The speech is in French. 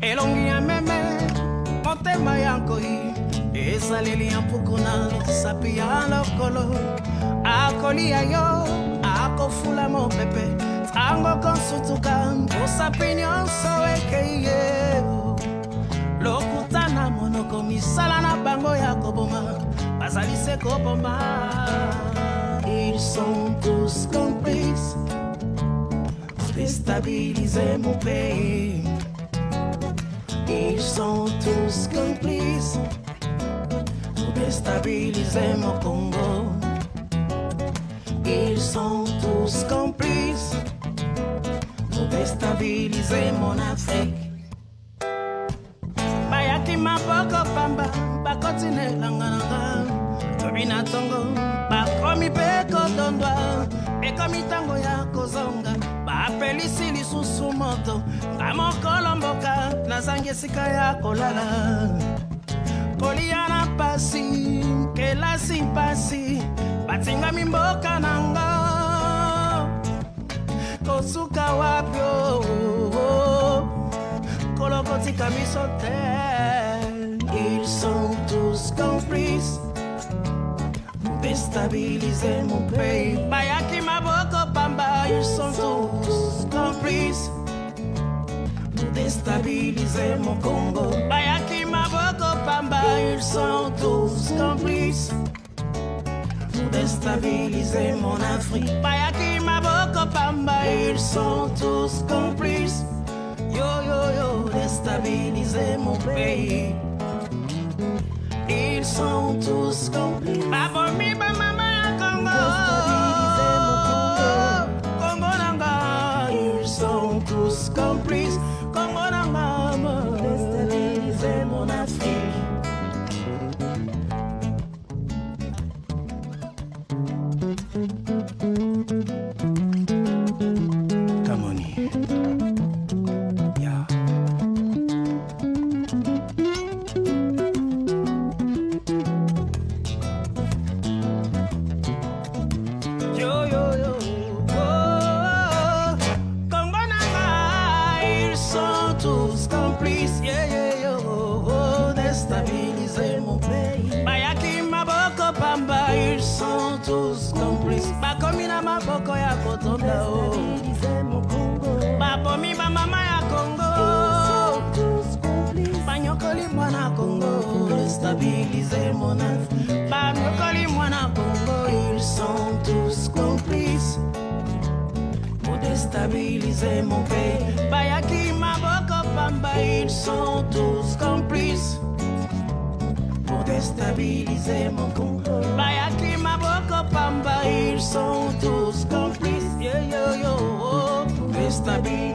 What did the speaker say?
elongi ya meme motema ya nkoi ezaleli ya mpukuna sapi ya lokolo akolia yo akofula mopepe ntango konsutuka mosapi nyonso ekei ye lokuta na monoko misala na bango ya koboma bazali se koboma. Ils sont tous complices pour déstabiliser mon pays. Ils sont tous complices pour déstabiliser mon Congo. Ils sont tous complices pour déstabiliser mon Afrique. Bayaki maboko pamba bakotine langananga tobina tongo bakomi peko dondwa ekomi tango ya kozonga bapelisi lisusu moto ngamokolo mboka nazangi esika ya kolala kolia na pasi kelasi pasi batingami mboka nanga kosuka wapyo kolokotika biso te. Ils sont tous complices pour déstabiliser mon pays. Bayaki maboko pamba, ils sont tous complices pour déstabiliser mon Congo. Bayaki maboko pamba, ils sont tous complices pour déstabiliser mon Afrique. Bayaki maboko pamba, ils sont tous complices. Yo yo yo, déstabiliser mon pays. Ils sont tous complices. Babomi ba mama Congo, Congo nanga. Ils sont tous complices. Congo nanga, déstabiliser mon Afrique. Kamoni. Tous complices, yeah, yeah, yo, déstabiliser mon pays. Bayaki maboko pamba, ils sont tous complices. Bakomina maboko ya kotonda, oh, déstabiliser mon Congo. Babomi ba mama ya Congo, ils sont tous complices. Banyokoli mwana Congo, déstabiliser mon Afrique. Banyokoli mwana Congo, ils sont tous complices pour déstabiliser mon pays. Bayaki maboko pamba, ils sont tous complices pour déstabiliser mon Congo. Bayaki maboko pamba, ils sont tous complices, yeah, yo, yo, pour déstabiliser